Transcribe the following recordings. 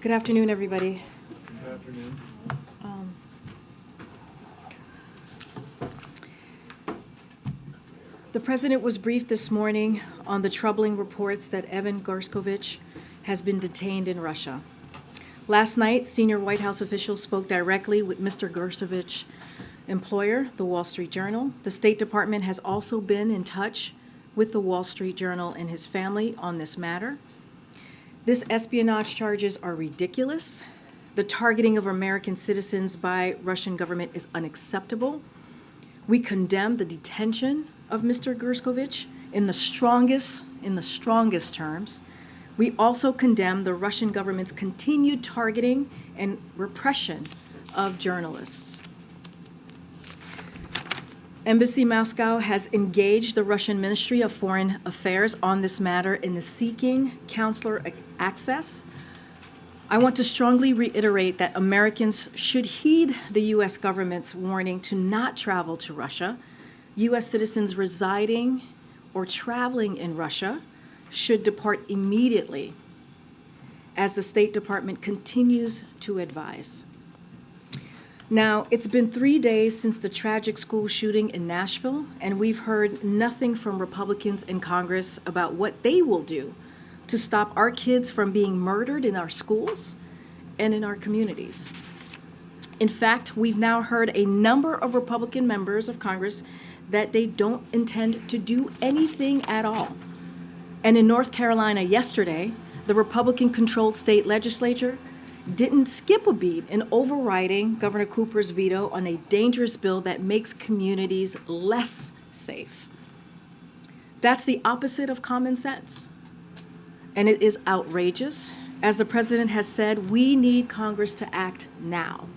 Good afternoon, everybody. Good afternoon. The President was briefed this morning on the troubling reports that Evan Gershkovich has been detained in Russia. Last night, senior White House officials spoke directly with Mr. Gershkovich's employer, the Wall Street Journal. The State Department has also been in touch with the Wall Street Journal and his family on this matter. This espionage charges are ridiculous. The targeting of American citizens by Russian government is unacceptable. We condemn the detention of Mr. Gershkovich in the strongest terms. We also condemn the Russian government's continued targeting and repression of journalists. Embassy Moscow has engaged the Russian Ministry of Foreign Affairs on this matter in the seeking consular access. I want to strongly reiterate that Americans should heed the U.S. government's warning to not travel to Russia. U.S. citizens residing or traveling in Russia should depart immediately, as the State Department continues to advise. Now, it's been 3 days since the tragic school shooting in Nashville, and we've heard nothing from Republicans in Congress about what they will do to stop our kids from being murdered in our schools and in our communities. In fact, we've now heard a number of Republican members of Congress that they don't intend to do anything at all. And in North Carolina yesterday, the Republican-controlled state legislature didn't skip a beat in overriding Governor Cooper's veto on a dangerous bill that makes communities less safe. That's the opposite of common sense. And it is outrageous. As the president has said, we need Congress to act now.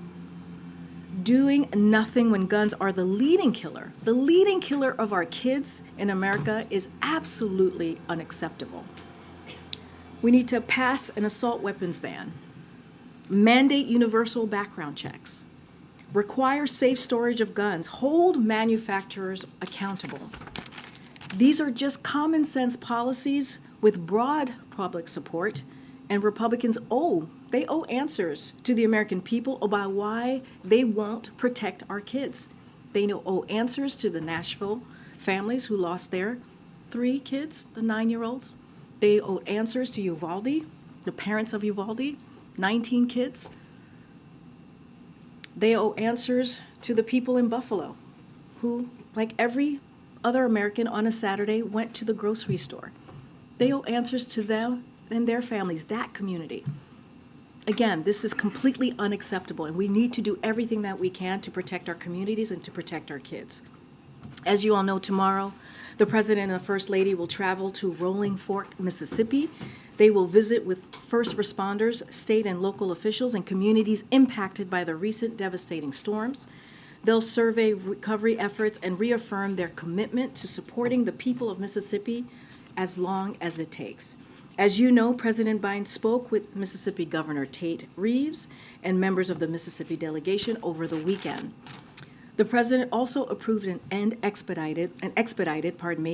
Doing nothing when guns are the leading killer of our kids in America is absolutely unacceptable. We need to pass an assault weapons ban, mandate universal background checks, require safe storage of guns, hold manufacturers accountable. These are just common sense policies with broad public support, and Republicans owe answers to the American people about why they won't protect our kids. They owe answers to the Nashville families who lost their 3 kids, the 9-year-olds. They owe answers to Uvalde, the parents of Uvalde, 19 kids. They owe answers to the people in Buffalo who, like every other American on a Saturday, went to the grocery store. They owe answers to them and their families, that community. Again, this is completely unacceptable, and we need to do everything that we can to protect our communities and to protect our kids. As you all know, tomorrow, the President and the First Lady will travel to Rolling Fork, Mississippi. They will visit with first responders, state and local officials, and communities impacted by the recent devastating storms. They'll survey recovery efforts and reaffirm their commitment to supporting the people of Mississippi as long as it takes. As you know, President Biden spoke with Mississippi Governor Tate Reeves and members of the Mississippi delegation over the weekend. The president also approved an expedited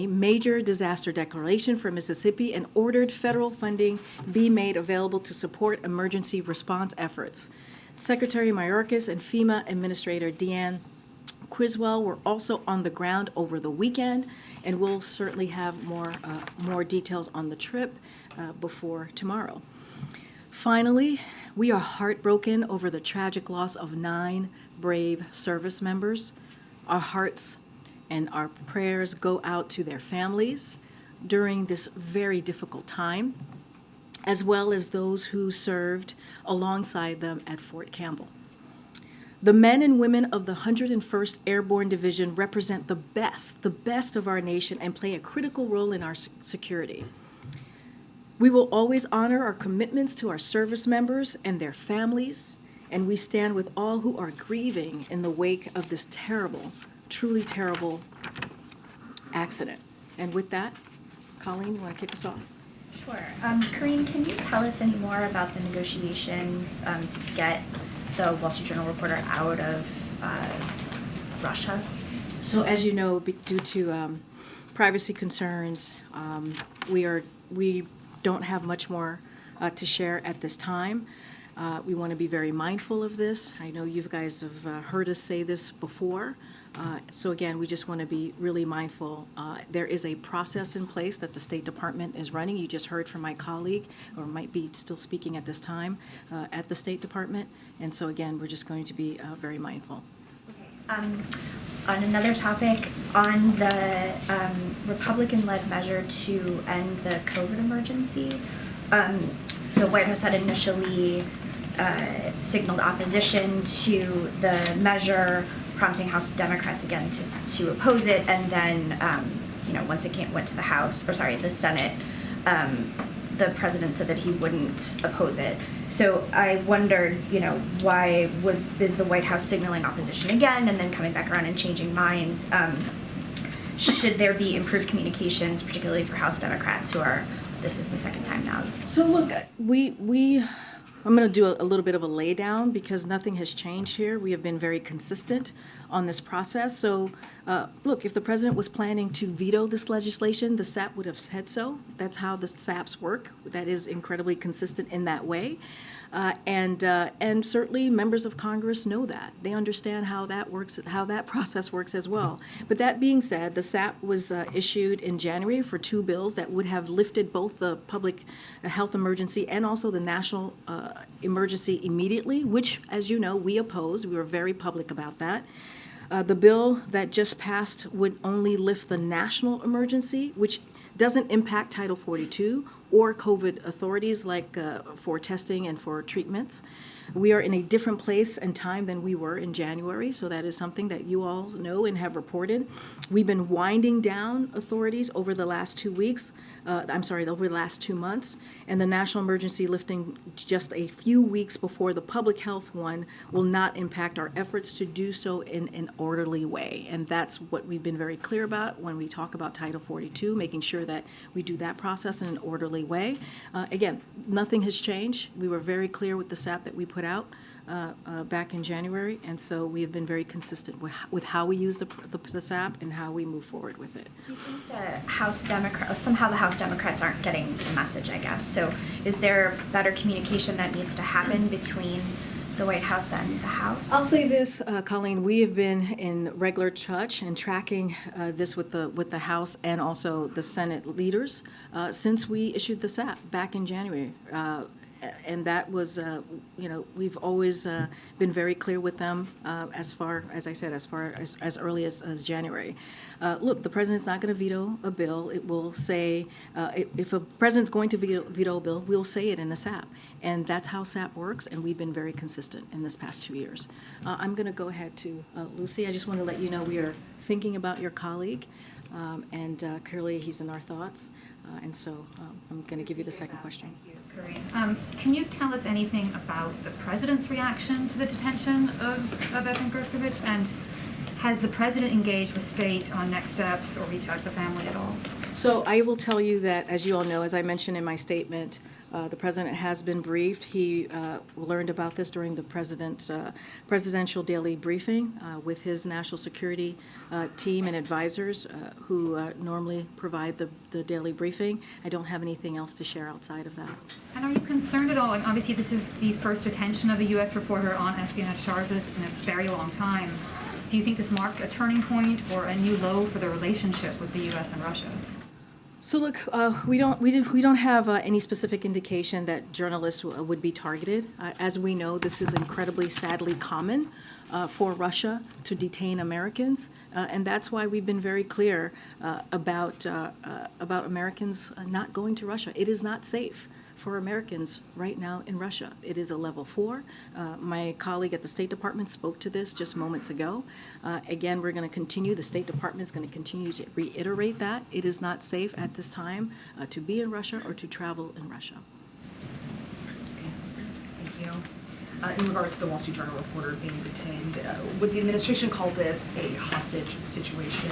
major disaster declaration for Mississippi and ordered federal funding be made available to support emergency response efforts. Secretary Mayorkas and FEMA Administrator Deanne Criswell were also on the ground over the weekend, and we'll certainly have more details on the trip before tomorrow. Finally, we are heartbroken over the tragic loss of 9 brave service members. Our hearts and our prayers go out to their families during this very difficult time, as well as those who served alongside them at Fort Campbell. The men and women of the 101st Airborne Division represent the best of our nation, and play a critical role in our security. We will always honor our commitments to our service members and their families, and we stand with all who are grieving in the wake of this terrible, truly terrible accident. And with that, Colleen, you want to kick us off? Sure. Karine, can you tell us any more about the negotiations to get the Wall Street Journal reporter out of Russia? So as you know, due to privacy concerns, we don't have much more to share at this time. We want to be very mindful of this. I know you guys have heard us say this before. So again, we just want to be really mindful. There is a process in place that the State Department is running. You just heard from my colleague, or might be still speaking at this time, at the State Department. And so again, we're just going to be very mindful. On another topic, on the Republican-led measure to end the COVID emergency, the White House had initially signaled opposition to the measure, prompting House Democrats again to oppose it, and then once it went to the Senate, the president said that he wouldn't oppose it. So I wondered, why is the White House signaling opposition again and then coming back around and changing minds? Should there be improved communications, particularly for House Democrats this is the second time now? So look, I'm going to do a little bit of a lay down because nothing has changed here. We have been very consistent on this process. So look, if the president was planning to veto this legislation, the SAP would have said so. That's how the SAPs work. That is incredibly consistent in that way. And certainly members of Congress know that. They understand how that works, how that process works as well. But that being said, the SAP was issued in January for 2 bills that would have lifted both the public health emergency and also the national emergency immediately, which, as you know, we oppose. We were very public about that. The bill that just passed would only lift the national emergency, which doesn't impact Title 42 or COVID authorities like for testing and for treatments. We are in a different place and time than we were in January, so that is something that you all know and have reported. We've been winding down authorities over the last 2 weeks, over the last 2 months, and the national emergency lifting just a few weeks before the public health one will not impact our efforts to do so in an orderly way. And that's what we've been very clear about when we talk about Title 42, making sure that we do that process in an orderly way. Again, nothing has changed. We were very clear with the SAP that we put out back in January, and so we have been very consistent with how we use the SAP and how we move forward with it. Do you think somehow the House Democrats aren't getting the message, I guess? So is there better communication that needs to happen between the White House and the House? I'll say this, Colleen, we have been in regular touch and tracking this with the House and also the Senate leaders since we issued the SAP back in January. And that was, we've always been very clear with them as far as early as January. Look, the president's not going to veto a bill. It will say, if a president's going to veto a bill, we'll say it in the SAP. And that's how SAP works, and we've been very consistent in this past 2 years. I'm going to go ahead to Lucy. I just want to let you know we are thinking about your colleague, and clearly he's in our thoughts. And so I'm going to give you the second question. Thank you, Corinne. Can you tell us anything about the president's reaction to the detention of Evan Gershkovich? And has the president engaged with state on next steps or reached out to the family at all? So I will tell you that, as you all know, as I mentioned in my statement, the president has been briefed. He learned about this during the presidential daily briefing with his national security team and advisors who normally provide the daily briefing. I don't have anything else to share outside of that. And are you concerned at all? And obviously, this is the first detention of a U.S. reporter on espionage charges in a very long time. Do you think this marks a turning point or a new low for the relationship with the U.S. and Russia? So look, we don't have any specific indication that journalists would be targeted. As we know, this is incredibly, sadly common for Russia to detain Americans, and that's why we've been very clear about Americans not going to Russia. It is not safe for Americans right now in Russia. It is a level 4. My colleague at the State Department spoke to this just moments ago. Again, we're going to continue, the State Department is going to continue to reiterate that. It is not safe at this time to be in Russia or to travel in Russia. Okay, thank you. In regards to the Wall Street Journal reporter being detained, would the administration call this a hostage situation?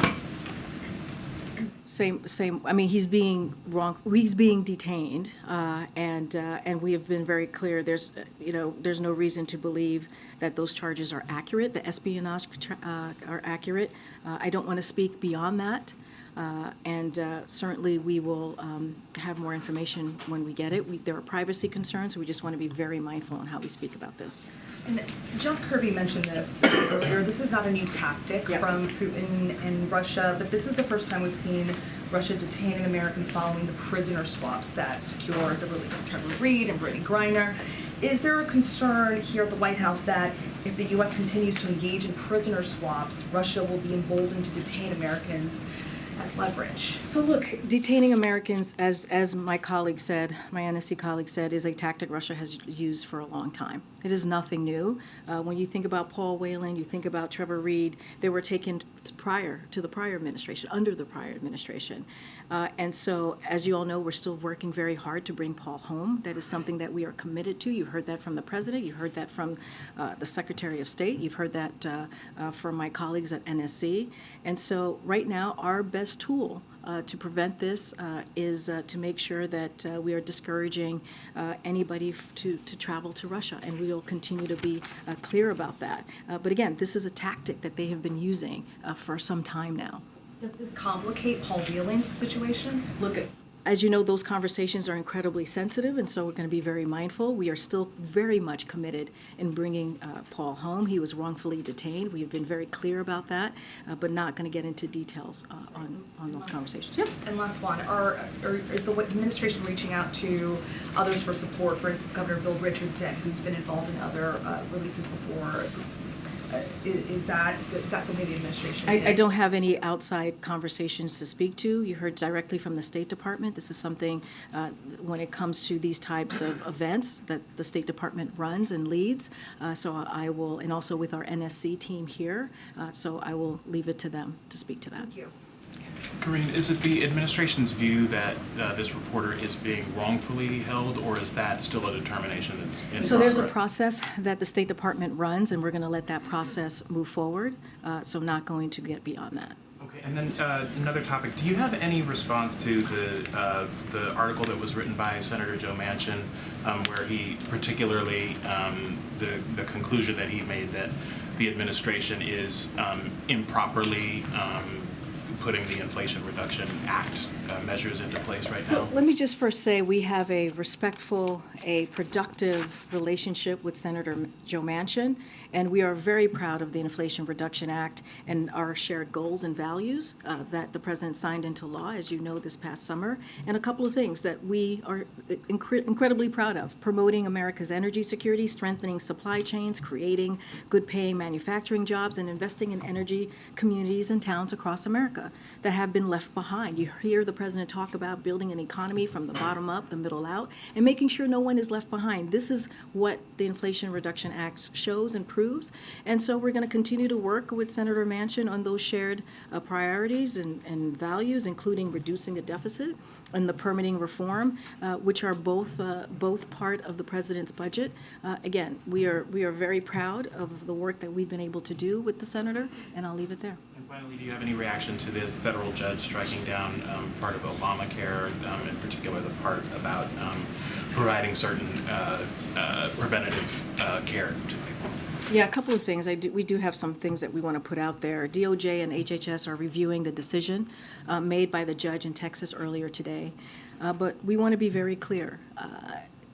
Same. I mean, he's being detained, and we have been very clear. There's no reason to believe that those charges are accurate. The espionage are accurate. I don't want to speak beyond that. And certainly we will have more information when we get it. There are privacy concerns, so we just want to be very mindful on how we speak about this. And John Kirby mentioned this earlier. This is not a new tactic Yeah. from Putin and Russia, but this is the first time we've seen Russia detain an American following the prisoner swaps that secured the release of Trevor Reed and Brittany Griner. Is there a concern here at the White House that if the U.S. continues to engage in prisoner swaps, Russia will be emboldened to detain Americans as leverage? So look, detaining Americans, as my colleague said, my NSC colleague said, is a tactic Russia has used for a long time. It is nothing new. When you think about Paul Whelan, you think about Trevor Reed, they were taken prior to the prior administration, under the prior administration. And so, as you all know, we're still working very hard to bring Paul home. That is something that we are committed to. You heard that from the president. You heard that from the Secretary of State. You've heard that from my colleagues at NSC. And so right now, our best tool to prevent this is to make sure that we are discouraging anybody to travel to Russia, and we will continue to be clear about that. But again, this is a tactic that they have been using for some time now. Does this complicate Paul Whelan's situation? Look, as you know, those conversations are incredibly sensitive, and so we're going to be very mindful. We are still very much committed in bringing Paul home. He was wrongfully detained. We have been very clear about that, but not going to get into details on those conversations. Yep. And last one, is the administration reaching out to others for support? For instance, Governor Bill Richardson, who's been involved in other releases before. Is that something the administration I don't have any outside conversations to speak to. You heard directly from the State Department. This is something, when it comes to these types of events, that the State Department runs and leads. So I will, and also with our NSC team here, so I will leave it to them to speak to that. Thank you. Karine, is it the administration's view that this reporter is being wrongfully held, or is that still a determination that's in So there's a progress? process that the State Department runs, and we're going to let that process move forward. So I'm not going to get beyond that. Okay, and then another topic. Do you have any response to the article that was written by Senator Joe Manchin, where he particularly the conclusion that he made that the administration is improperly putting the Inflation Reduction Act measures into place right So now? let me just first say we have a respectful, a productive relationship with Senator Joe Manchin, and we are very proud of the Inflation Reduction Act and our shared goals and values that the President signed into law, as you know, this past summer, and a couple of things that we are incredibly proud of: promoting America's energy security, strengthening supply chains, creating good-paying manufacturing jobs, and investing in energy communities and towns across America that have been left behind. You hear the President talk about building an economy from the bottom up, the middle out, and making sure no one is left behind. This is what the Inflation Reduction Act shows and proves. And so we're going to continue to work with Senator Manchin on those shared priorities and values, including reducing the deficit and the permitting reform, which are both part of the President's budget. Again, we are very proud of the work that we've been able to do with the Senator, and I'll leave it there. And finally, do you have any reaction to the federal judge striking down part of Obamacare, in particular the part about providing certain preventative care to people? Yeah, a couple of things. We do have some things that we want to put out there. DOJ and HHS are reviewing the decision made by the judge in Texas earlier today. But we want to be very clear.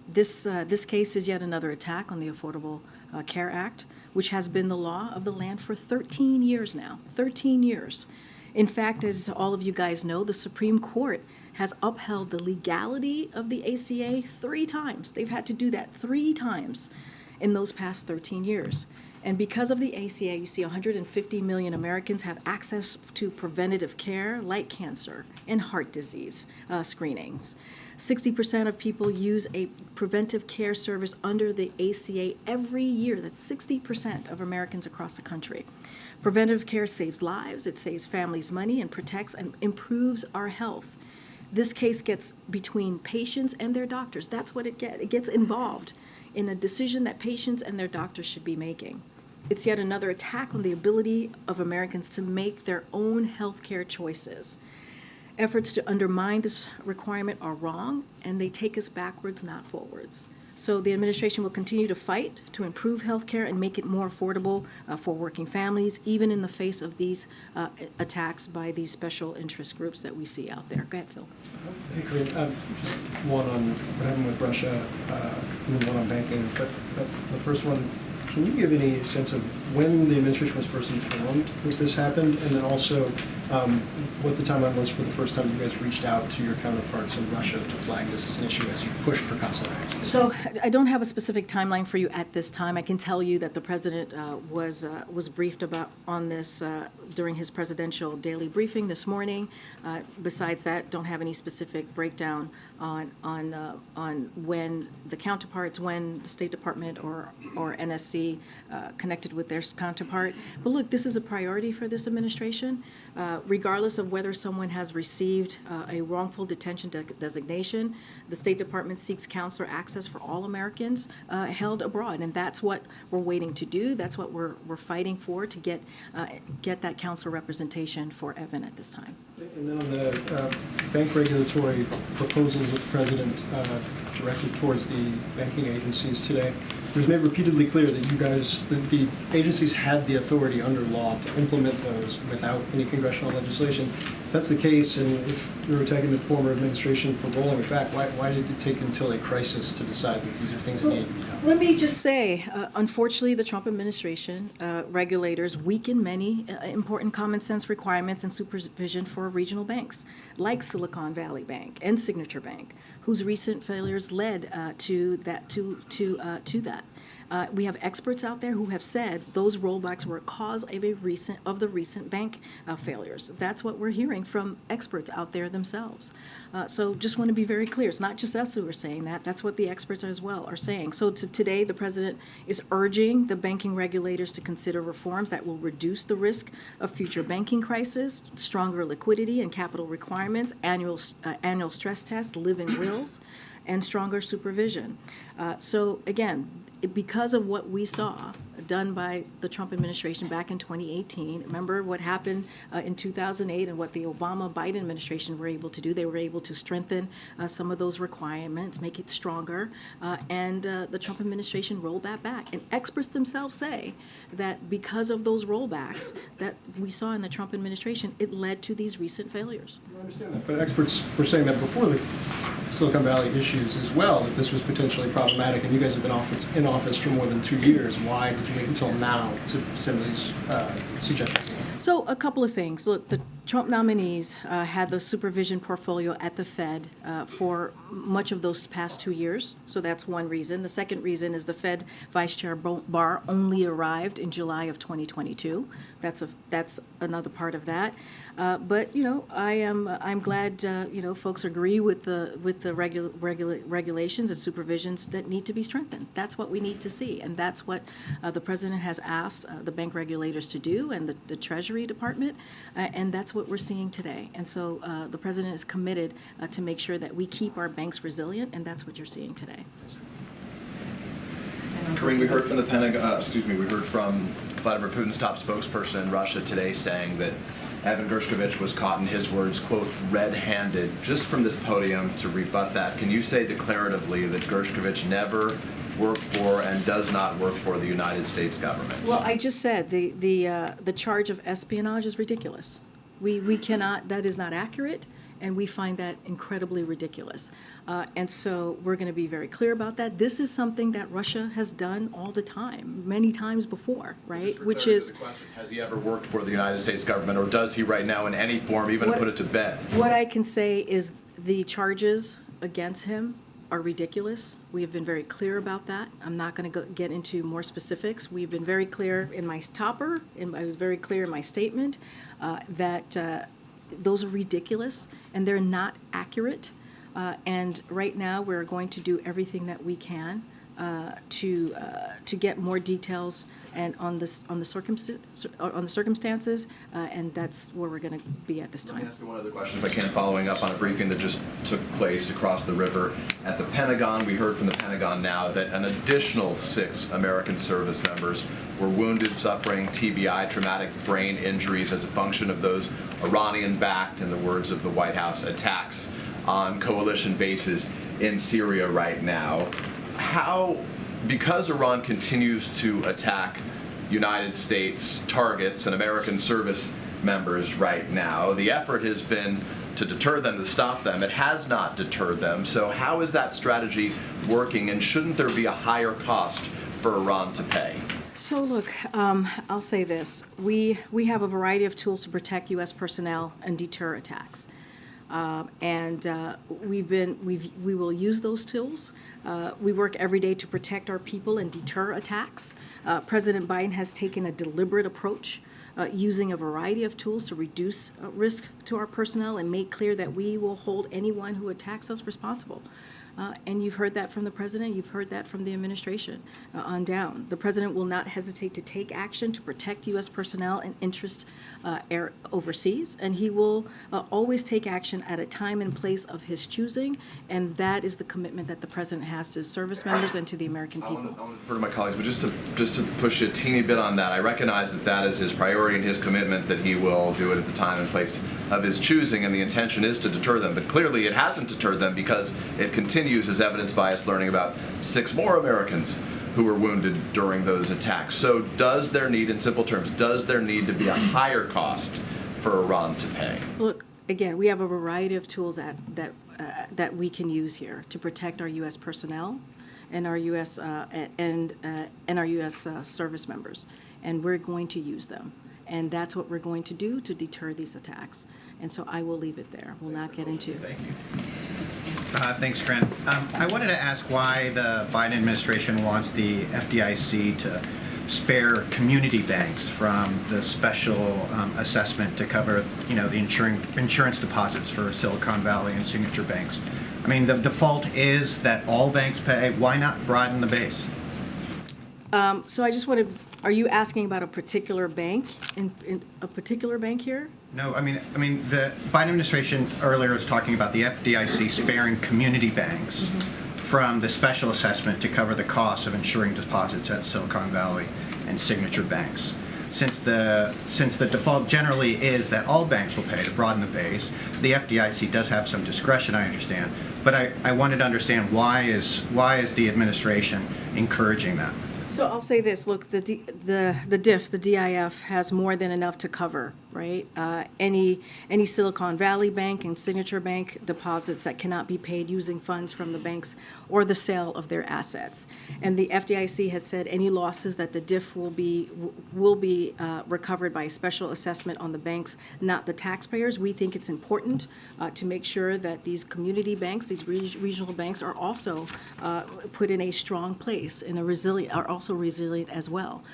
This case is yet another attack on the Affordable Care Act, which has been the law of the land for 13 years now. 13 years. In fact, as all of you guys know, the Supreme Court has upheld the legality of the ACA 3 times. They've had to do that 3 times in those past 13 years. And because of the ACA, you see 150 million Americans have access to preventative care like cancer and heart disease screenings. 60% of people use a preventive care service under the ACA every year. That's 60% of Americans across the country. Preventive care saves lives, it saves families money, and protects and improves our health. This case gets between patients and their doctors. That's what it gets. It gets involved in a decision that patients and their doctors should be making. It's yet another attack on the ability of Americans to make their own healthcare choices. Efforts to undermine this requirement are wrong, and they take us backwards, not forwards. So the administration will continue to fight to improve health care and make it more affordable for working families, even in the face of these attacks by these special interest groups that we see out there. Go ahead, Phil. Hey, Corinne. Just one on what happened with Russia, and then one on banking. But the first one, can you give any sense of when the administration was first informed that this happened, and then also what the timeline was for the first time you guys reached out to your counterparts in Russia to flag this as an issue as you pushed for consular access? So I don't have a specific timeline for you at this time. I can tell you that the president was briefed on this during his presidential daily briefing this morning. Besides that, don't have any specific breakdown on when the counterparts, when the State Department or NSC connected with their counterpart. But look, this is a priority for this administration. Regardless of whether someone has received a wrongful detention designation, the State Department seeks consular access for all Americans held abroad, and that's what we're waiting to do. That's what we're fighting for, to get that consular representation for Evan at this time. And then on the bank regulatory proposals that the president directed towards the banking agencies today, it was made repeatedly clear that you guys, that the agencies had the authority under law to implement those without any congressional legislation. If that's the case, and if you're attacking the former administration for rolling it back, why did it take until a crisis to decide that these are things that need to be done? Let me just say, unfortunately, the Trump administration regulators weaken many important common sense requirements and supervision for regional banks, like Silicon Valley Bank and Signature Bank, whose recent failures led to that. We have experts out there who have said those rollbacks were a cause of the recent bank failures. That's what we're hearing from experts out there themselves. So just want to be very clear. It's not just us who are saying that. That's what the experts as well are saying. So today, the president is urging the banking regulators to consider reforms that will reduce the risk of future banking crises, stronger liquidity and capital requirements, annual stress tests, living wills, and stronger supervision. So again, because of what we saw done by the Trump administration back in 2018, remember what happened in 2008 and what the Obama-Biden administration were able to do. They were able to strengthen some of those requirements, make it stronger, and the Trump administration rolled that back. And experts themselves say that because of those rollbacks that we saw in the Trump administration, it led to these recent failures. I understand that, but experts were saying that before the Silicon Valley issues as well, that this was potentially problematic, and you guys have been in office for more than 2 years. Why did you wait until now to send these suggestions? So a couple of things. Look, the Trump nominees had the supervision portfolio at the Fed for much of those past 2 years. So that's one reason. The second reason is the Fed Vice Chair Barr only arrived in July of 2022. That's another part of that. But I'm glad folks agree with the regulations and supervisions that need to be strengthened. That's what we need to see, and that's what the president has asked the bank regulators to do, and the Treasury Department, and that's what we're seeing today. And so the president is committed to make sure that we keep our banks resilient, and that's what you're seeing today. Corinne, we heard from we heard from Vladimir Putin's top spokesperson in Russia today saying that Evan Gershkovich was caught, in his words, quote, red-handed. Just from this podium to rebut that, can you say declaratively that Gershkovich never worked for and does not work for the United States government? Well, I just said the charge of espionage is ridiculous. We cannot, that is not accurate, and we find that incredibly ridiculous. And so we're going to be very clear about that. This is something that Russia has done all the time, many times before, right? Which is, has he ever worked for the United States government, or does he right now in any form, even to put it to bed? What I can say is the charges against him are ridiculous. We have been very clear about that. I'm not going to get into more specifics. We've been very clear in my topper, and I was very clear in my statement that those are ridiculous and they're not accurate. And right now we're going to do everything that we can to get more details and on the circumstances, and that's where we're going to be at this time. Let me ask you one other question, if I can, following up on a briefing that just took place across the river at the Pentagon. We heard from the Pentagon now that an additional 6 American service members were wounded, suffering TBI, traumatic brain injuries, as a function of those Iranian-backed, in the words of the White House, attacks on coalition bases in Syria right now. because Iran continues to attack United States targets and American service members right now, the effort has been to deter them, to stop them. It has not deterred them. So how is that strategy working, and shouldn't there be a higher cost for Iran to pay? So look, I'll say this. We have a variety of tools to protect U.S. personnel and deter attacks. We will use those tools. We work every day to protect our people and deter attacks. President Biden has taken a deliberate approach using a variety of tools to reduce risk to our personnel and make clear that we will hold anyone who attacks us responsible. And you've heard that from the president, you've heard that from the administration on down. The president will not hesitate to take action to protect U.S. personnel and interests overseas, and he will always take action at a time and place of his choosing, and that is the commitment that the president has to service members and to the American people. I want to defer to my colleagues, but just to push you a teeny bit on that, I recognize that that is his priority and his commitment, that he will do it at the time and place of his choosing, and the intention is to deter them. But clearly it hasn't deterred them, because it continues, as evidenced by us learning about 6 more Americans who were wounded during those attacks. So does there need, in simple terms, does there need to be a higher cost for Iran to pay? Look, again, we have a variety of tools that we can use here to protect our U.S. personnel and our U.S. and our U.S. Service members, and we're going to use them. And that's what we're going to do to deter these attacks. And so I will leave it there. We'll not get into specifics. Thanks, Grant. I wanted to ask why the Biden administration wants the FDIC to spare community banks from the special assessment to cover, the insurance deposits for Silicon Valley and signature banks. I mean, the default is that all banks pay. Why not broaden the base? So I just want to. Are you asking about a particular bank, in a particular bank here? No, I mean the Biden administration earlier was talking about the FDIC sparing community banks from the special assessment to cover the cost of insuring deposits at Silicon Valley and signature banks. Since the default generally is that all banks will pay to broaden the base, the FDIC does have some discretion, I understand. But I wanted to understand why is the administration encouraging that? So I'll say this, look, the DIF has more than enough to cover, right? Any Silicon Valley Bank and Signature Bank deposits that cannot be paid using funds from the banks or the sale of their assets. And the FDIC has said any losses that the DIF will be recovered by a special assessment on the banks, not the taxpayers. We think it's important to make sure that these community banks, these regional banks, are also put in a strong place, in a resilient as well.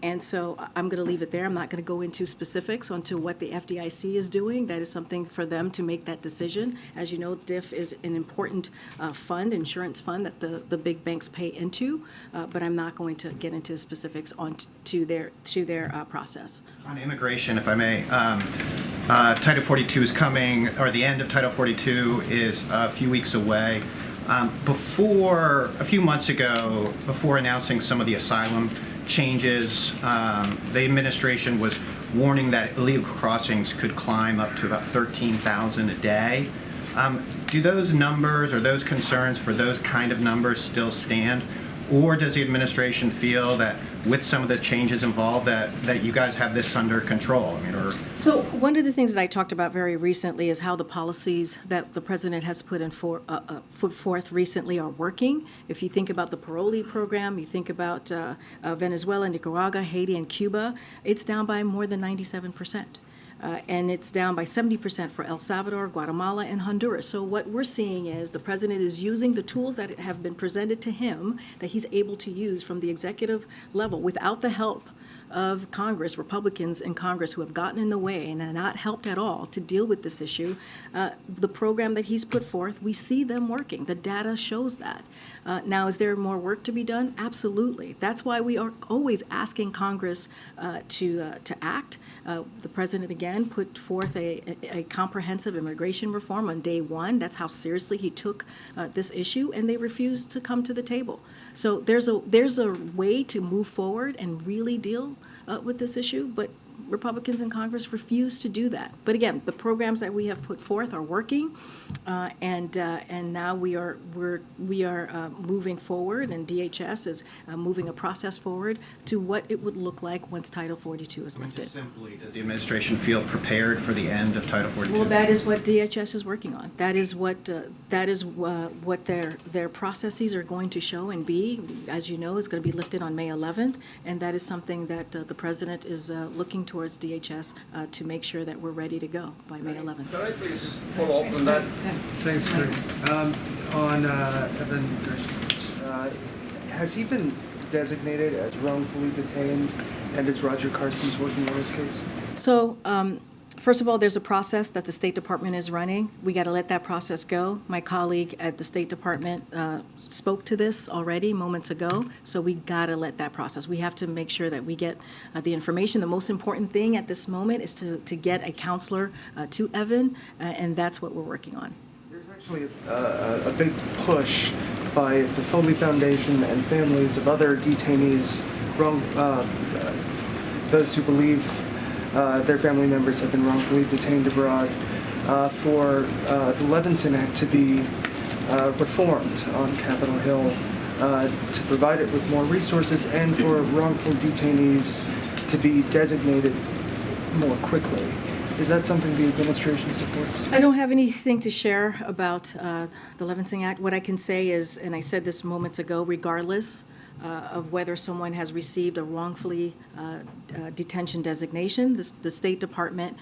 And so I'm going to leave it there. I'm not going to go into specifics onto what the FDIC is doing. That is something for them to make that decision. As you know, DIF is an important insurance fund that the big banks pay into, but I'm not going to get into specifics to their process. On immigration, if I may, Title 42 is coming, or the end of Title 42 is a few weeks away. A few months ago, before announcing some of the asylum changes, the administration was warning that illegal crossings could climb up to about 13,000 a day. Do those numbers or those concerns for those kind of numbers still stand? Or does the administration feel that with some of the changes involved that you guys have this under control? So one of the things that I talked about very recently is how the policies that the president has put forth recently are working. If you think about the parolee program, you think about Venezuela, Nicaragua, Haiti, and Cuba, it's down by more than 97%. And it's down by 70% for El Salvador, Guatemala, and Honduras. So what we're seeing is the president is using the tools that have been presented to him that he's able to use from the executive level without the help of Congress, Republicans in Congress who have gotten in the way and have not helped at all to deal with this issue. The program that he's put forth, we see them working. The data shows that. Now, is there more work to be done? Absolutely. That's why we are always asking Congress to act. The president, again, put forth a comprehensive immigration reform on day one. That's how seriously he took this issue, and they refused to come to the table. So there's a way to move forward and really deal with this issue, but Republicans in Congress refuse to do that. But again, the programs that we have put forth are working, and now we are moving forward, and DHS is moving a process forward to what it would look like once Title 42 is lifted. Just simply, does the administration feel prepared for the end of Title 42? Well, that is what DHS is working on. That is what their processes are going to show and be. As you know, it's going to be lifted on May 11th, and that is something that the president is looking towards DHS to make sure that we're ready to go by May 11th. Could I please follow up on that? Thanks, Greg. On Evan Gershkovich, has he been designated as wrongfully detained, and is Roger Karski's working on his case? So, first of all, there's a process that the State Department is running. We got to let that process go. My colleague at the State Department spoke to this already moments ago, so we got to let that process. We have to make sure that we get the information. The most important thing at this moment is to get a counselor to Evan, and that's what we're working on. There's actually a big push by the Foley Foundation and families of other detainees, those who believe their family members have been wrongfully detained abroad, for the Levinson Act to be reformed on Capitol Hill, to provide it with more resources, and for wrongful detainees to be designated more quickly. Is that something the administration supports? I don't have anything to share about the Levinson Act. What I can say is, and I said this moments ago, regardless of whether someone has received a wrongfully detention designation, the State Department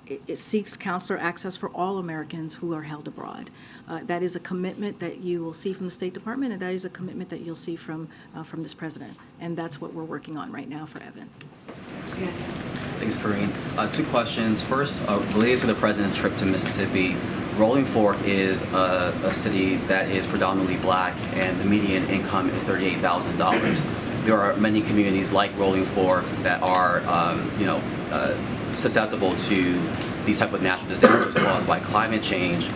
it seeks counselor access for all Americans who are held abroad. That is a commitment that you will see from the State Department, and that is a commitment that you'll see from this president. And that's what we're working on right now for Evan. Thanks, Karine. Two questions. First, related to the president's trip to Mississippi, Rolling Fork is a city that is predominantly black, and the median income is $38,000. There are many communities like Rolling Fork that are, susceptible to these type of natural disasters caused by climate change.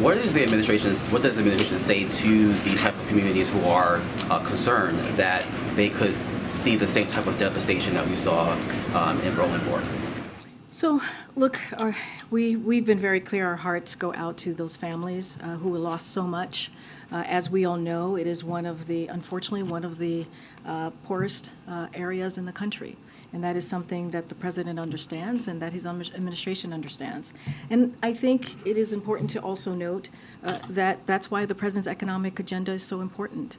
What does the administration say to these type of communities who are concerned that they could see the same type of devastation that we saw in Rolling Fork? So, look, we've been very clear. Our hearts go out to those families who lost so much. As we all know, it is unfortunately, one of the poorest areas in the country. And that is something that the president understands and that his administration understands. And I think it is important to also note that that's why the president's economic agenda is so important.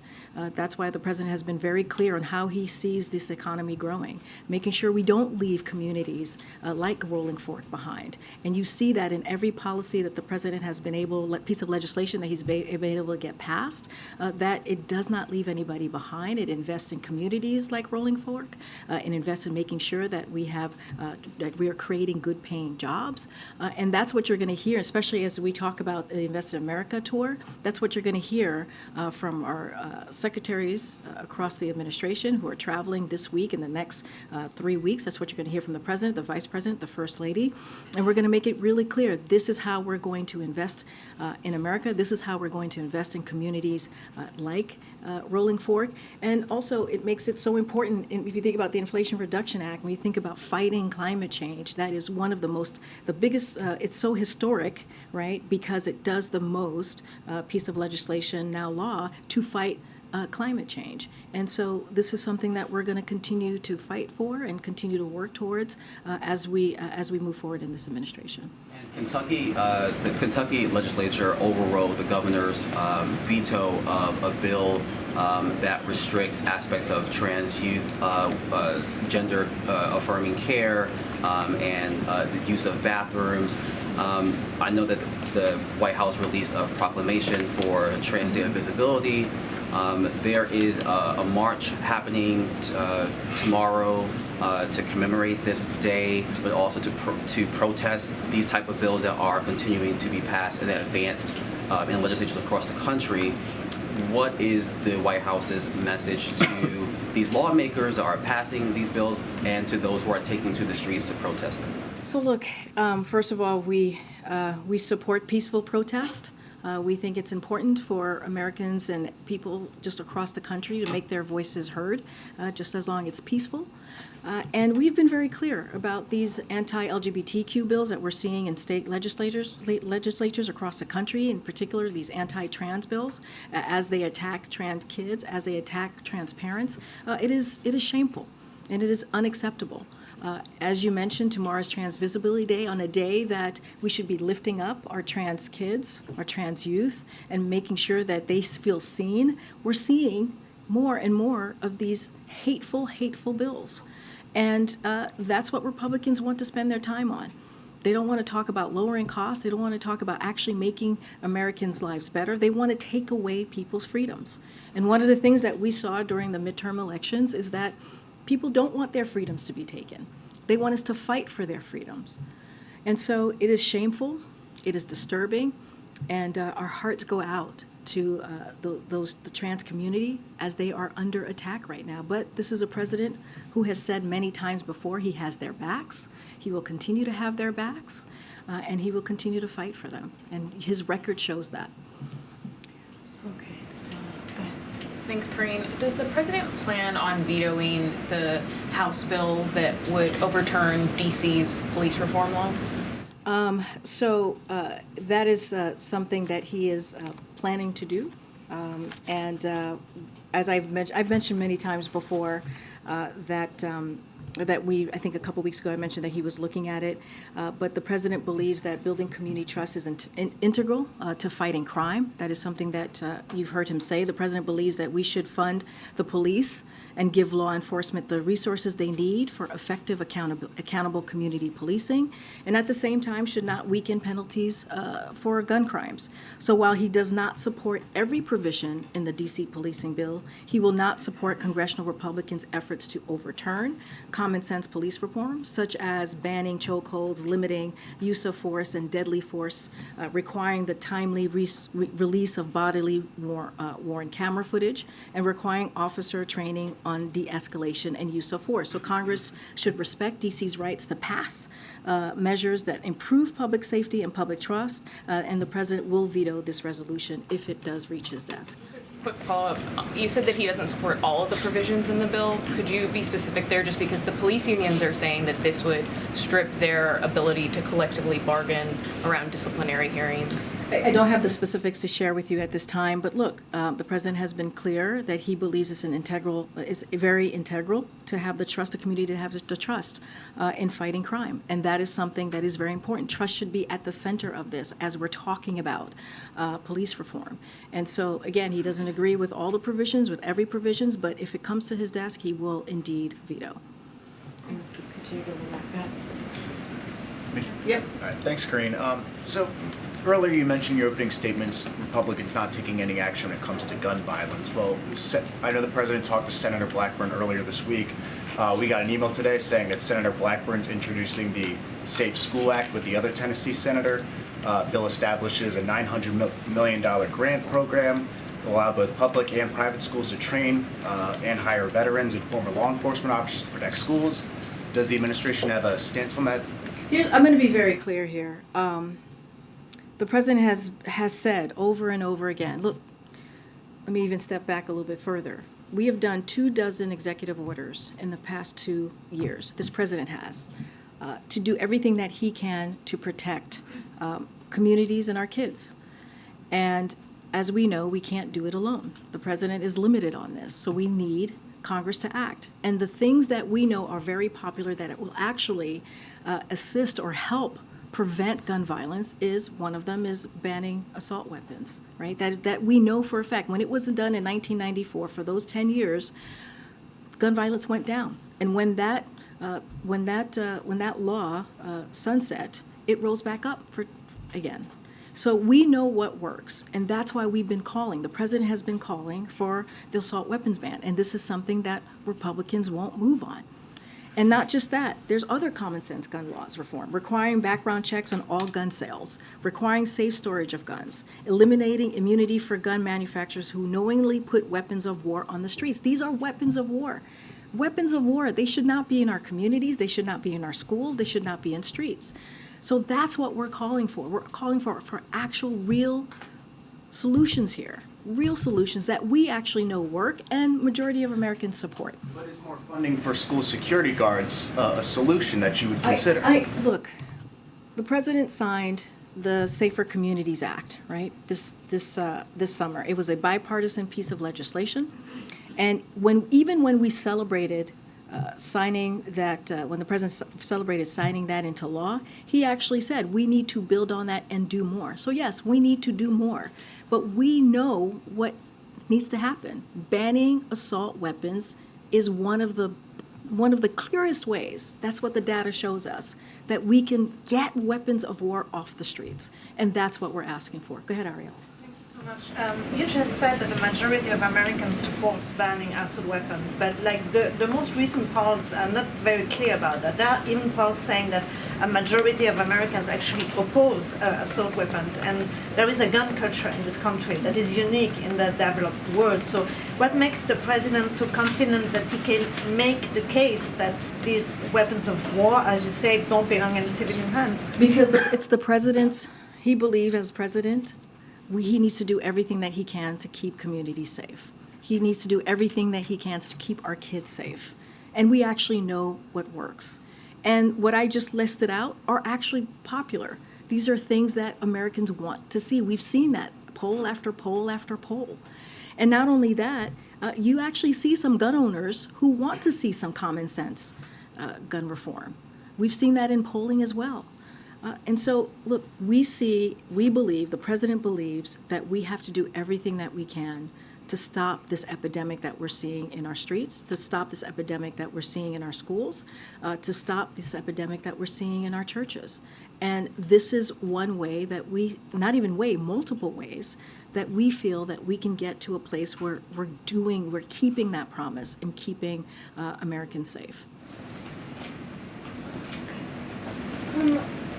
That's why the president has been very clear on how he sees this economy growing, making sure we don't leave communities like Rolling Fork behind. And you see that in every policy that the president has been able, piece of legislation that he's been able to get passed, that it does not leave anybody behind. It invests in communities like Rolling Fork, and invests in making sure that we are creating good paying jobs. And that's what you're going to hear, especially as we talk about the Invest in America tour. That's what you're going to hear from our secretaries across the administration who are traveling this week and the next 3 weeks. That's what you're going to hear from the president, the vice president, the first lady. And we're going to make it really clear, this is how we're going to invest in America. This is how we're going to invest in communities like Rolling Fork. And also, it makes it so important, if you think about the Inflation Reduction Act, when you think about fighting climate change, that is one of the biggest, it's so historic, right, because it does the most piece of legislation, now law, to fight climate change. And so this is something that we're going to continue to fight for and continue to work towards as we move forward in this administration. And the Kentucky legislature overrode the governor's veto of a bill that restricts aspects of trans youth gender affirming care and the use of bathrooms. I know that the White House released a proclamation for Trans Day of Visibility. There is a march happening tomorrow to commemorate this day, but also to protest these type of bills that are continuing to be passed and advanced in legislatures across the country. What is the White House's message to these lawmakers that are passing these bills and to those who are taking to the streets to protest them? So look, first of all, we support peaceful protest. We think it's important for Americans and people just across the country to make their voices heard, just as long as it's peaceful. And we've been very clear about these anti-LGBTQ bills that we're seeing in state legislatures across the country, in particular these anti-trans bills, as they attack trans kids, as they attack trans parents. It is shameful, and it is unacceptable. As you mentioned, tomorrow's Trans Visibility Day, on a day that we should be lifting up our trans kids, our trans youth, and making sure that they feel seen. We're seeing more and more of these hateful bills. And that's what Republicans want to spend their time on. They don't want to talk about lowering costs. They don't want to talk about actually making Americans' lives better. They want to take away people's freedoms. And one of the things that we saw during the midterm elections is that people don't want their freedoms to be taken. They want us to fight for their freedoms. And so it is shameful, it is disturbing, and our hearts go out to the trans community as they are under attack right now. But this is a president who has said many times before he has their backs. He will continue to have their backs, and he will continue to fight for them. And his record shows that. Okay. Go ahead. Thanks, Corinne. Does the president plan on vetoing the House bill that would overturn DC's police reform law? That is something that he is planning to do. As I've mentioned many times before, I think a couple weeks ago I mentioned that he was looking at it, but the president believes that building community trust is integral to fighting crime. That is something that you've heard him say. The president believes that we should fund the police and give law enforcement the resources they need for effective, accountable community policing, and at the same time should not weaken penalties for gun crimes. So while he does not support every provision in the DC policing bill, he will not support congressional Republicans' efforts to overturn common sense police reform, such as banning chokeholds, limiting use of force and deadly force, requiring the timely release of bodily worn camera footage, and requiring officer training on de-escalation and use of force. So Congress should respect DC's rights to pass measures that improve public safety and public trust, and the president will veto this resolution if it does reach his desk. Quick follow-up. You said that he doesn't support all of the provisions in the bill. Could you be specific there, just because the police unions are saying that this would strip their ability to collectively bargain around disciplinary hearings? I don't have the specifics to share with you at this time, but look, the president has been clear that he believes it's very integral to have the trust, the community to have the trust in fighting crime. And that is something that is very important. Trust should be at the center of this as we're talking about police reform. And so, again, he doesn't agree with all the provisions, with every provisions, but if it comes to his desk, he will indeed veto. Continue to go back. Yep. All right, thanks, Corinne. So earlier you mentioned your opening statements, Republicans not taking any action when it comes to gun violence. Well, I know the president talked to Senator Blackburn earlier this week. We got an email today saying that Senator Blackburn's introducing the Safe School Act with the other Tennessee senator. Bill establishes a $900 million grant program to allow both public and private schools to train and hire veterans and former law enforcement officers to protect schools. Does the administration have a stance on that? I'm going to be very clear here. The president has said over and over again, look, let me even step back a little bit further. We have done 24 executive orders in the past 2 years, this president has, to do everything that he can to protect communities and our kids. And as we know, we can't do it alone. The president is limited on this, so we need Congress to act. And the things that we know are very popular that it will actually assist or help prevent gun violence is, one of them is banning assault weapons, right? That we know for a fact. When it was done in 1994, for those 10 years, gun violence went down. And when that law sunset, it rose back up again. So we know what works, and that's why we've been calling. The president has been calling for the assault weapons ban, and this is something that Republicans won't move on. And not just that, there's other common sense gun laws reform, requiring background checks on all gun sales, requiring safe storage of guns, eliminating immunity for gun manufacturers who knowingly put weapons of war on the streets. These are weapons of war. Weapons of war, they should not be in our communities, they should not be in our schools, they should not be in streets. So that's what we're calling for. We're calling for actual real solutions here, real solutions that we actually know work and majority of Americans support. But is more funding for school security guards a solution that you would consider? Look, the president signed the Safer Communities Act, right? This summer, it was a bipartisan piece of legislation, and even when we celebrated signing that, when the president celebrated signing that into law, he actually said we need to build on that and do more. So yes, we need to do more, but we know what needs to happen. Banning assault weapons is one of the clearest ways, that's what the data shows us, that we can get weapons of war off the streets. And that's what we're asking for. Go ahead, Ariel. You just said that the majority of Americans support banning assault weapons, but like the most recent polls are not very clear about that. There are even polls saying that a majority of Americans actually oppose assault weapons, and there is a gun culture in this country that is unique in the developed world. So what makes the president so confident that he can make the case that these weapons of war, as you say, don't belong in civilian hands? Because it's the president's, he believes as president, he needs to do everything that he can to keep communities safe. He needs to do everything that he can to keep our kids safe. And we actually know what works. And what I just listed out are actually popular. These are things that Americans want to see. We've seen that poll after poll after poll. And not only that, you actually see some gun owners who want to see some common sense gun reform. We've seen that in polling as well. And so, look, we believe, the president believes that we have to do everything that we can to stop this epidemic that we're seeing in our streets, to stop this epidemic that we're seeing in our schools, to stop this epidemic that we're seeing in our churches. And this is one way that multiple ways that we feel that we can get to a place where we're keeping that promise and keeping Americans safe.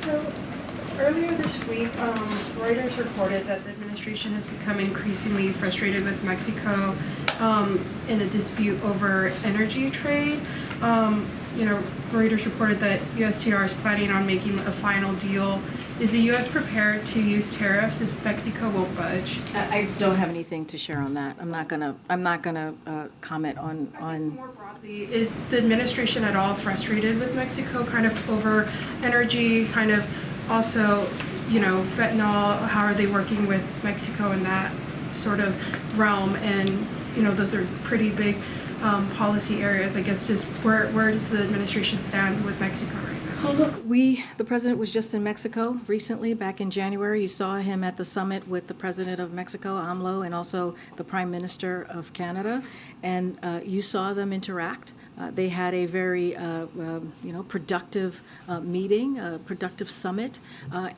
So earlier this week, Reuters reported that the administration has become increasingly frustrated with Mexico in a dispute over energy trade. Reuters reported that USTR is planning on making a final deal. Is the U.S. prepared to use tariffs if Mexico won't budge? I don't have anything to share on that. I'm not gonna comment on. I guess more broadly, is the administration at all frustrated with Mexico, kind of over energy, kind of also, fentanyl? How are they working with Mexico in that sort of realm? And those are pretty big policy areas. I guess just where does the administration stand with Mexico right now? So look, the president was just in Mexico recently, back in January. You saw him at the summit with the president of Mexico, AMLO, and also the prime minister of Canada, and you saw them interact. They had a very, productive meeting, a productive summit,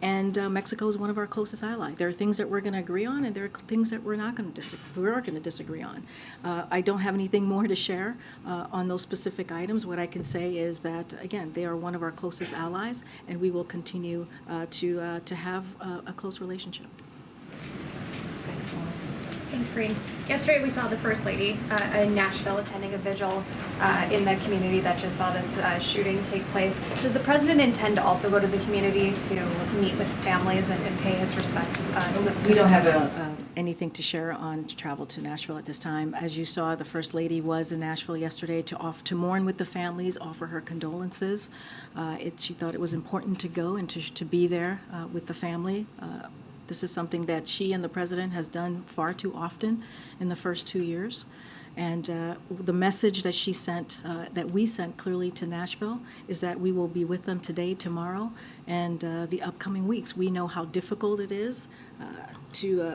and Mexico is one of our closest allies. There are things that we're going to agree on, and there are things that we're going to disagree on. I don't have anything more to share on those specific items. What I can say is that, again, they are one of our closest allies, and we will continue to have a close relationship. Thanks, Breen. Yesterday we saw the First Lady in Nashville attending a vigil in the community that just saw this shooting take place. Does the president intend to also go to the community to meet with families and pay his respects? We don't have anything to share on travel to Nashville at this time. As you saw, the First Lady was in Nashville yesterday to mourn with the families, offer her condolences. She thought it was important to go and to be there with the family. This is something that she and the president has done far too often in the first 2 years. And the message that she sent, that we sent clearly to Nashville, is that we will be with them today, tomorrow, and the upcoming weeks. We know how difficult it is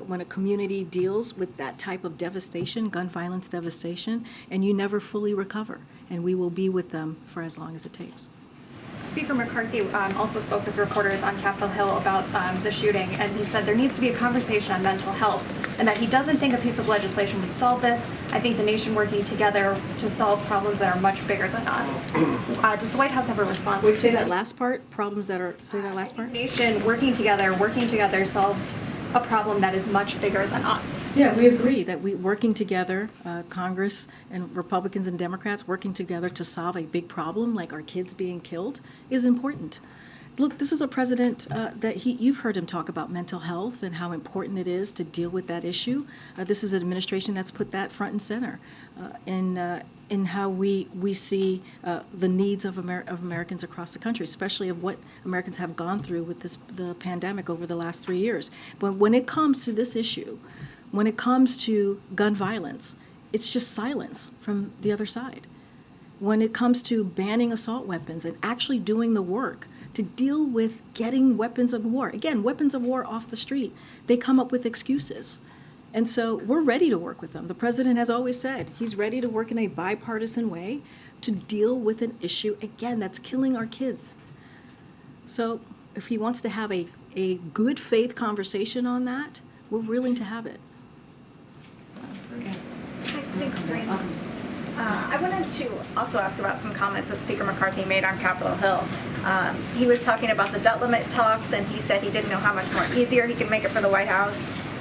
when a community deals with that type of devastation, gun violence devastation, and you never fully recover. And we will be with them for as long as it takes. Speaker McCarthy also spoke with reporters on Capitol Hill about the shooting, and he said there needs to be a conversation on mental health, and that he doesn't think a piece of legislation would solve this. I think the nation working together to solve problems that are much bigger than us. Does the White House have a response? Wait, say that last part? Say that last part? The nation working together solves a problem that is much bigger than us. Yeah, we agree that working together, Congress and Republicans and Democrats working together to solve a big problem like our kids being killed is important. Look, this is a president that you've heard him talk about mental health and how important it is to deal with that issue. This is an administration that's put that front and center in how we see the needs of Americans across the country, especially of what Americans have gone through with the pandemic over the last 3 years. But when it comes to this issue, when it comes to gun violence, it's just silence from the other side. When it comes to banning assault weapons and actually doing the work to deal with getting weapons of war, again, weapons of war off the street, they come up with excuses. And so we're ready to work with them. The president has always said he's ready to work in a bipartisan way to deal with an issue, again, that's killing our kids. So if he wants to have a good faith conversation on that, we're willing to have it. Thanks, Doreen. I wanted to also ask about some comments that Speaker McCarthy made on Capitol Hill. He was talking about the debt limit talks, and he said he didn't know how much more easier he could make it for the White House.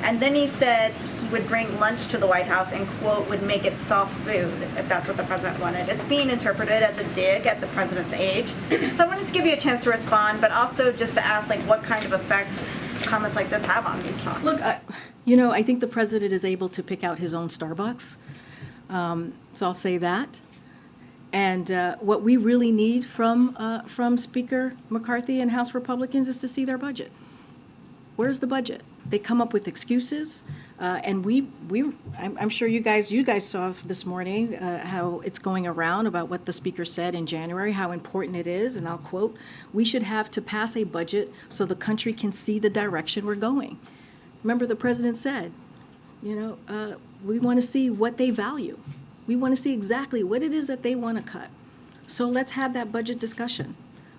And then he said he would bring lunch to the White House and, quote, would make it soft food, if that's what the president wanted. It's being interpreted as a dig at the president's age. So I wanted to give you a chance to respond, but also just to ask, like, what kind of effect comments like this have on these talks? Look, I think the president is able to pick out his own Starbucks. So I'll say that. And what we really need from Speaker McCarthy and House Republicans is to see their budget. Where's the budget? They come up with excuses, and I'm sure you guys saw this morning how it's going around about what the Speaker said in January, how important it is, and I'll quote, "We should have to pass a budget so the country can see the direction we're going." Remember, the president said, we want to see what they value. We want to see exactly what it is that they want to cut. So let's have that budget discussion.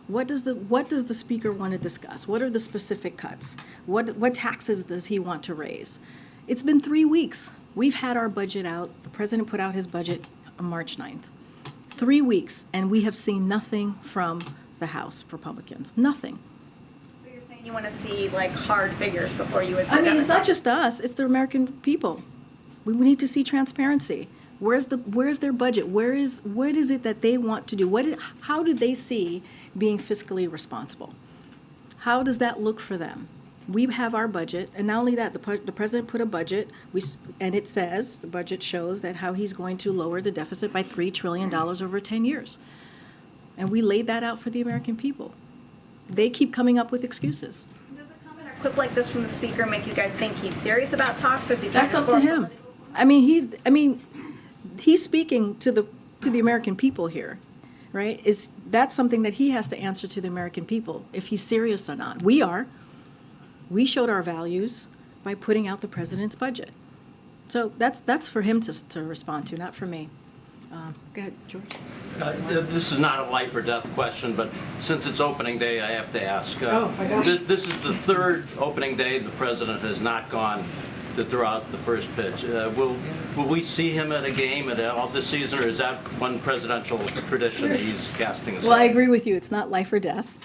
What does the speaker want to discuss? What are the specific cuts? What taxes does he want to raise? It's been 3 weeks. We've had our budget out. The president put out his budget on March 9th. 3 weeks, and we have seen nothing from the House Republicans. Nothing. So you're saying you want to see, like, hard figures before you would sit I mean, down it's and not just us, it's the American people. We need to see transparency. Where's their budget? What is it that they want to do? How do they see being fiscally responsible? How does that look for them? We have our budget, and not only that, the president put a budget, and it says, the budget shows that how he's going to lower the deficit by $3 trillion over 10 years. And we laid that out for the American people. They keep coming up with excuses. Does a comment or quip like this from the speaker make you guys think he's serious about talks, or is he That's up to him. He's speaking to the American people here, right? That's something that he has to answer to the American people, if he's serious or not. We are. We showed our values by putting out the president's budget. So that's for him to respond to, not for me. Go ahead, George. This is not a life or death question, but since it's opening day, I have to ask. My gosh. This is the third opening day the president has not gone to throw out the first pitch. Will we see him at a game at all this season, or is that one presidential tradition that he's casting aside? Well, I agree with you. It's not life or death.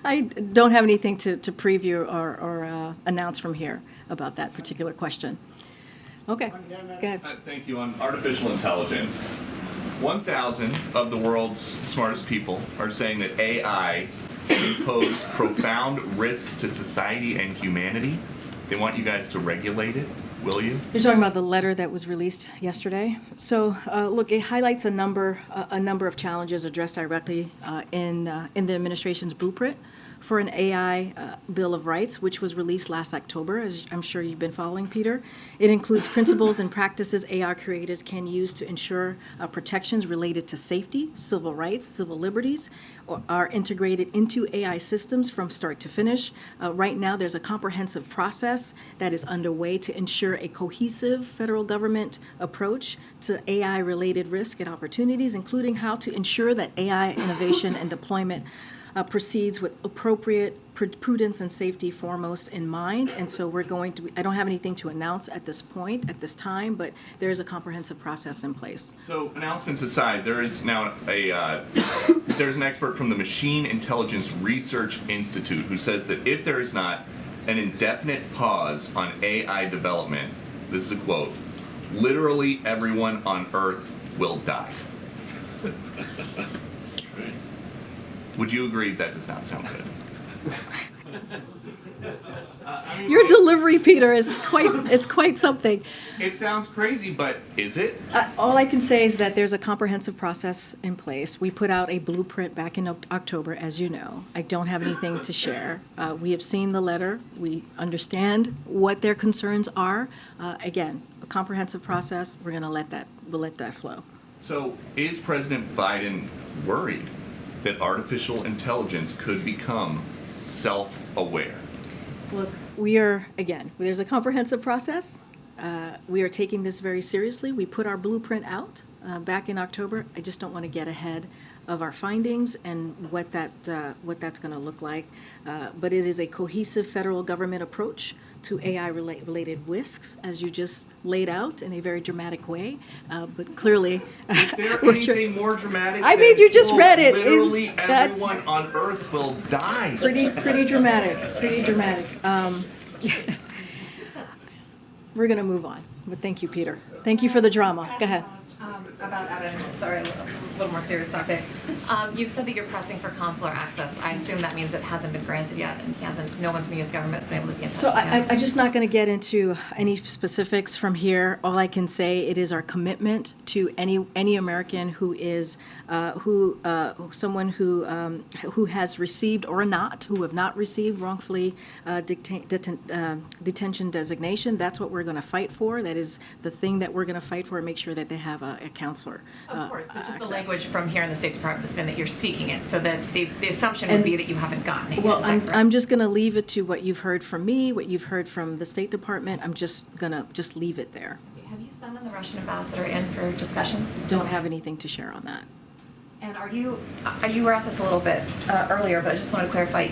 I don't have anything to preview or announce from here about that particular question. Okay, go ahead. Thank you. On artificial intelligence, 1,000 of the world's smartest people are saying that AI can pose profound risks to society and humanity. They want you guys to regulate it. Will you? You're talking about the letter that was released yesterday. So, look, it highlights a number of challenges addressed directly in the administration's blueprint for an AI Bill of Rights, which was released last October, as I'm sure you've been following, Peter. It includes principles and practices AI creators can use to ensure protections related to safety, civil rights, civil liberties, are integrated into AI systems from start to finish. Right now, there's a comprehensive process that is underway to ensure a cohesive federal government approach to AI-related risk and opportunities, including how to ensure that AI innovation and deployment proceeds with appropriate prudence and safety foremost in mind. And so I don't have anything to announce at this point, at this time, but there is a comprehensive process in place. So, announcements aside, there is now there's an expert from the Machine Intelligence Research Institute who says that if there is not an indefinite pause on AI development, this is a quote, literally everyone on Earth will die. Would you agree that does not sound good? Your delivery, Peter, is quite something. It sounds crazy, but is it? All I can say is that there's a comprehensive process in place. We put out a blueprint back in October, as you know. I don't have anything to share. We have seen the letter. We understand what their concerns are. Again, a comprehensive process. We'll let that flow. So is President Biden worried that artificial intelligence could become self-aware? Look, there's a comprehensive process. We are taking this very seriously. We put our blueprint out back in October. I just don't want to get ahead of our findings and what that's going to look like. But it is a cohesive federal government approach to AI-related risks, as you just laid out in a very dramatic way. But clearly, is there anything more dramatic? I mean, you just read it. Literally, everyone on Earth will die. Pretty dramatic. Pretty dramatic. We're going to move on. But thank you, Peter. Thank you for the drama. Go ahead. About Evan, sorry, a little more serious topic. You've said that you're pressing for consular access. I assume that means it hasn't been granted yet, and no one from the U.S. government has been able to be in touch. So I'm just not going to get into any specifics from here. All I can say, it is our commitment to any American who is someone who has received or not, who have not received wrongfully detention designation. That's what we're going to fight for. That is the thing that we're going to fight for, and make sure that they have a counselor. Of course, but just the language from here in the State Department has been that you're seeking it, so that the assumption would be that you haven't gotten it. Well, I'm just going to leave it to what you've heard from me, what you've heard from the State Department. I'm just going to leave it there. Have you summoned the Russian ambassador in for discussions? Don't have anything to share on that. And you were asked this a little bit earlier, but I just want to clarify.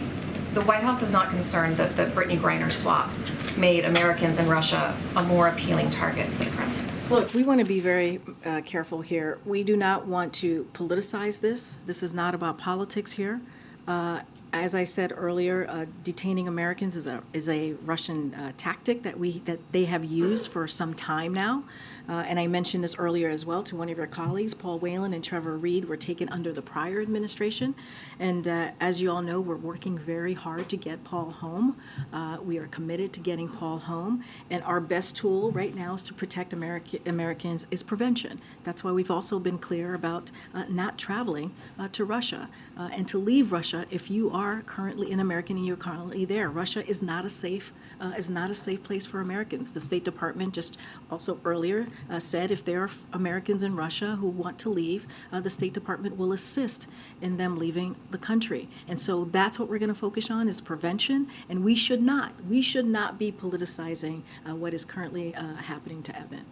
The White House is not concerned that the Brittany Griner swap made Americans in Russia a more appealing target for the Kremlin. Look, we want to be very careful here. We do not want to politicize this. This is not about politics here. As I said earlier, detaining Americans is a Russian tactic that they have used for some time now. And I mentioned this earlier as well to one of your colleagues. Paul Whelan and Trevor Reed were taken under the prior administration. And as you all know, we're working very hard to get Paul home. We are committed to getting Paul home. And our best tool right now is to protect Americans is prevention. That's why we've also been clear about not traveling to Russia and to leave Russia if you are currently an American and you're currently there. Russia is not a safe place for Americans. The State Department just also earlier said if there are Americans in Russia who want to leave, the State Department will assist in them leaving the country. And so that's what we're going to focus on, is prevention. And we should not be politicizing what is currently happening to Evan.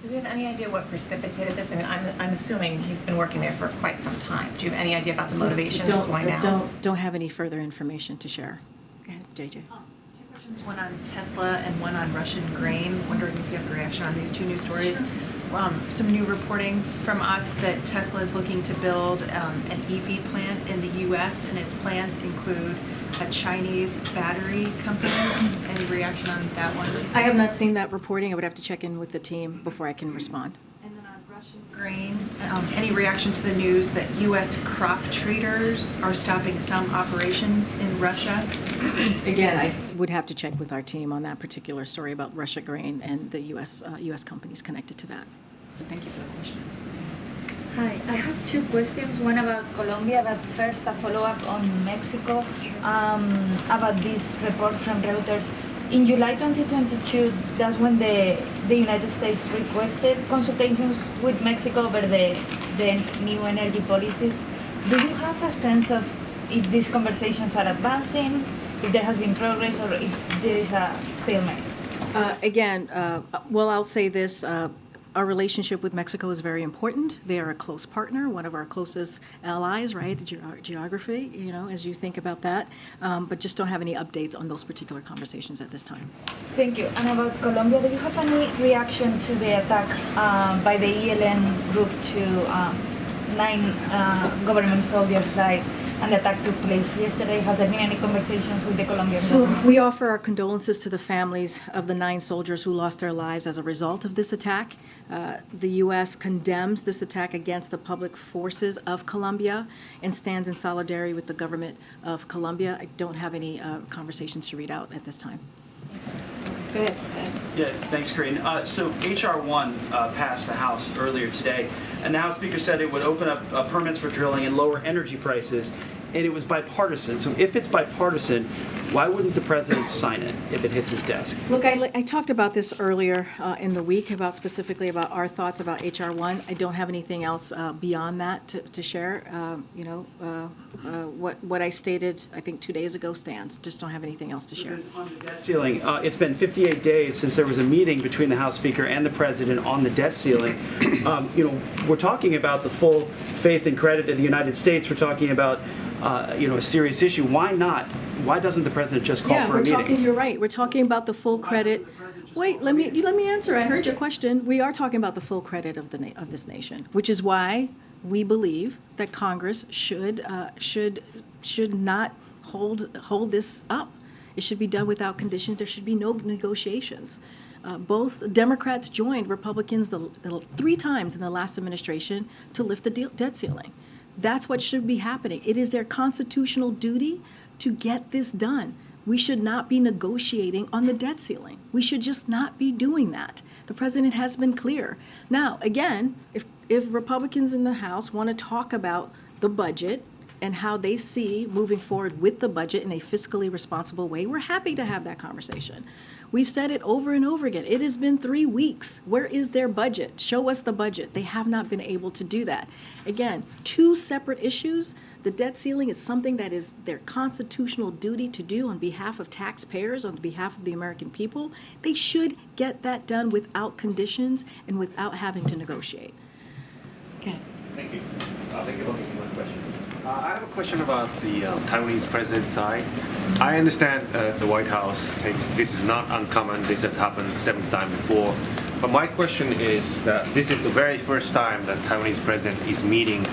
Do we have any idea what precipitated this? I mean, I'm assuming he's been working there for quite some time. Do you have any idea about the motivations? Why now? Don't have any further information to share. Go ahead, JJ. Two questions, one on Tesla and one on Russian grain. Wondering if you have a reaction on these two news stories. Some new reporting from us that Tesla is looking to build an EV plant in the U.S. and its plans include a Chinese battery company. Any reaction on that one? I have not seen that reporting. I would have to check in with the team before I can respond. And then on Russian grain, any reaction to the news that U.S. crop traders are stopping some operations in Russia? Again, I would have to check with our team on that particular story about Russia grain and the U.S. companies connected to that. But thank you for the question. Hi, I have two questions. One about Colombia, but first a follow-up on Mexico about this report from Reuters. In July 2022, that's when the United States requested consultations with Mexico over the new energy policies. Do you have a sense of if these conversations are advancing, if there has been progress, or if there is a stalemate? Well, I'll say this. Our relationship with Mexico is very important. They are a close partner, one of our closest allies, right? Geography, as you think about that. But just don't have any updates on those particular conversations at this time. Thank you. And about Colombia, do you have any reaction to the attack by the ELN group to 9 government soldiers died and the attack took place yesterday. Has there been any conversations with the Colombian So government? we offer our condolences to the families of the 9 soldiers who lost their lives as a result of this attack. The U.S. condemns this attack against the public forces of Colombia and stands in solidarity with the government of Colombia. I don't have any conversations to read out at this time. Go ahead. Yeah, thanks, Corinne. So H.R. 1 passed the House earlier today, and the House Speaker said it would open up permits for drilling and lower energy prices, and it was bipartisan. So if it's bipartisan, why wouldn't the president sign it if it hits his desk? Look, I talked about this earlier in the week, specifically about our thoughts about H.R. 1. I don't have anything else beyond that to share. What I stated, I think 2 days ago stands. Just don't have anything else to share. On the debt ceiling, it's been 58 days since there was a meeting between the House Speaker and the President on the debt ceiling. We're talking about the full faith and credit of the United States. We're talking about a serious issue. Why not? Why doesn't the president just call for a meeting? You're right. We're talking about the full credit. Wait, let me answer. I heard your question. We are talking about the full credit of this nation, which is why we believe that Congress should not hold this up. It should be done without conditions. There should be no negotiations. Both Democrats joined Republicans the 3 times in the last administration to lift the debt ceiling. That's what should be happening. It is their constitutional duty to get this done. We should not be negotiating on the debt ceiling. We should just not be doing that. The president has been clear. Now, again, if Republicans in the House want to talk about the budget and how they see moving forward with the budget in a fiscally responsible way, we're happy to have that conversation. We've said it over and over again. It has been 3 weeks. Where is their budget? Show us the budget. They have not been able to do that. Again, 2 separate issues. The debt ceiling is something that is their constitutional duty to do on behalf of taxpayers, on behalf of the American people. They should get that done without conditions and without having to negotiate. Okay. Thank you. Thank you for taking my question. I have a question about the Taiwanese President Tsai. I understand the White House thinks this is not uncommon. This has happened 7 times before. But my question is that this is the very first time that Taiwanese President is meeting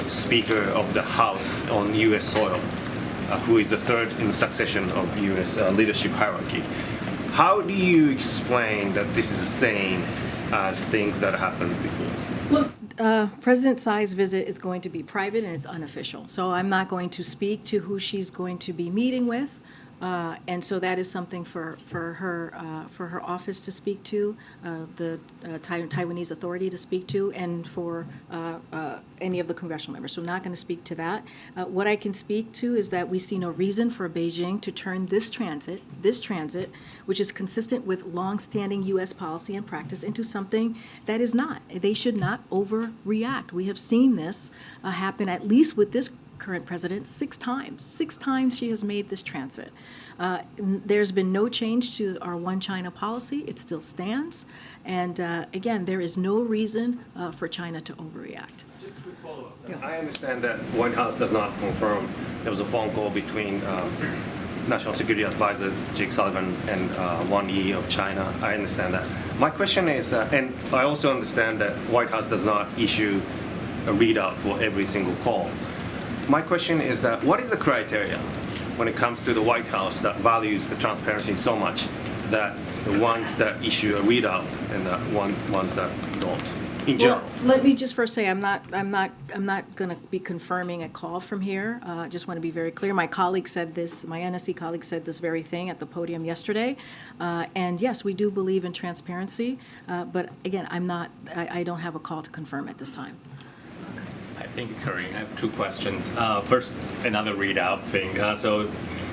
Speaker of the House on U.S. soil, who is the 3rd in succession of U.S. Leadership hierarchy. How do you explain that this is the same as things that happened before? Look, President Tsai's visit is going to be private and it's unofficial. So I'm not going to speak to who she's going to be meeting with. And so that is something for her office to speak to, the Taiwanese Authority to speak to, and for any of the congressional members. So I'm not going to speak to that. What I can speak to is that we see no reason for Beijing to turn this transit, which is consistent with longstanding U.S. policy and practice, into something that is not. They should not overreact. We have seen this happen, at least with this current president, 6 times. 6 times she has made this transit. There's been no change to our one China policy. It still stands. And again, there is no reason for China to overreact. Just a quick follow-up. Yeah. I understand that White House does not confirm there was a phone call between National Security Advisor Jake Sullivan and Wang Yi of China. I understand that. My question is that, and I also understand that White House does not issue a readout for every single call. My question is that what is the criteria when it comes to the White House that values the transparency so much that the ones that issue a readout and the ones that don't, in general? Well, let me just first say I'm not going to be confirming a call from here. I just want to be very clear. My colleague said this. My NSC colleague said this very thing at the podium yesterday. And yes, we do believe in transparency. But again, I don't have a call to confirm at this time. Thank you, Corinne. I have 2 questions. First, another readout thing. So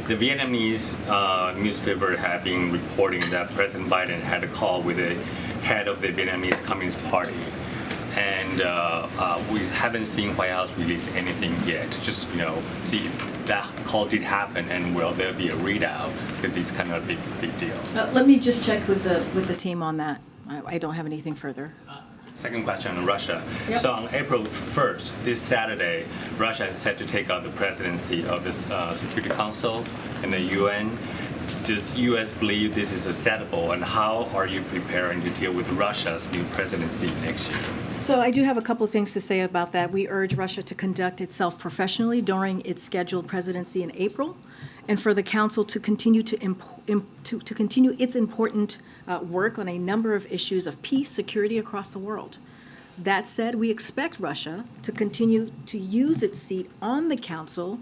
the Vietnamese newspaper have been reporting that President Biden had a call with the head of the Vietnamese Communist Party. And we haven't seen White House release anything yet. Just, see if that call did happen and will there be a readout, because it's kind of a big deal. Let me just check with the team on that. I don't have anything further. Second question on Russia. Yep. So on April 1st, this Saturday, Russia is set to take out the presidency of this Security Council and the UN. does U.S. believe this is acceptable, and how are you preparing to deal with Russia's new presidency next year? So I do have a couple of things to say about that. We urge Russia to conduct itself professionally during its scheduled presidency in April, and for the Council to continue to continue its important work on a number of issues of peace, security across the world. That said, we expect Russia to continue to use its seat on the Council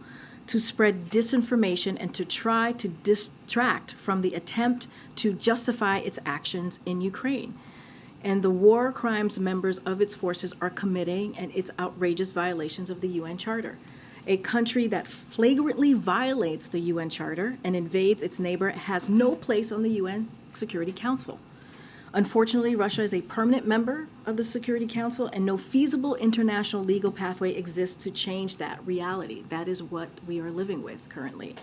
to spread disinformation and to try to distract from the attempt to justify its actions in Ukraine and the war crimes members of its forces are committing and its outrageous violations of the UN Charter. A country that flagrantly violates the UN Charter and invades its neighbor has no place on the UN Security Council. Unfortunately, Russia is a permanent member of the Security Council, and no feasible international legal pathway exists to change that reality. That is what we are living with currently.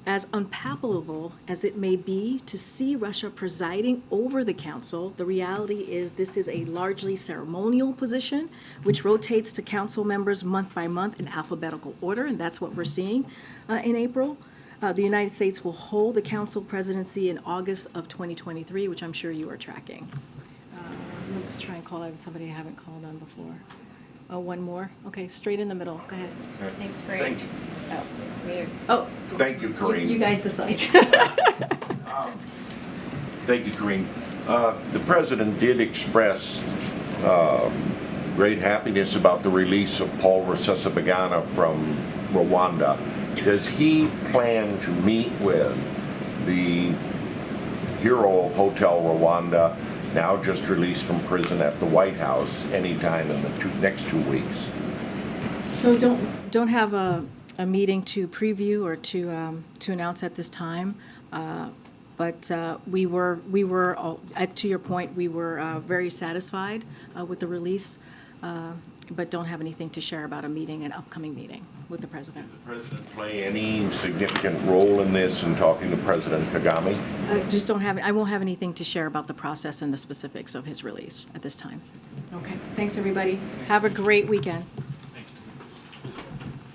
As unpalatable as it may be to see Russia presiding over the Council, the reality is this is a largely ceremonial position, which rotates to Council members month by month in alphabetical order, and that's what we're seeing in April. The United States will hold the Council presidency in August of 2023, which I'm sure you are tracking. Let's try and call out somebody I haven't called on before. Oh, one more? Okay, straight in the middle. Go ahead. Thanks, Greg. Thank you. Oh, weird. Oh. Thank you, Corinne. You guys decide. Thank you, Corinne. The president did express great happiness about the release of Paul Rusesabagina from Rwanda. Does he plan to meet with the hero of Hotel Rwanda, now just released from prison at the White House, anytime in the next 2 weeks? So don't have a meeting to preview or to announce at this time, but we were to your point, we were very satisfied with the release, but don't have anything to share about a meeting, an upcoming meeting with the president. Did the president play any significant role in this in talking to President Kagame? I won't have anything to share about the process and the specifics of his release at this time. Okay, thanks everybody. Have a great weekend.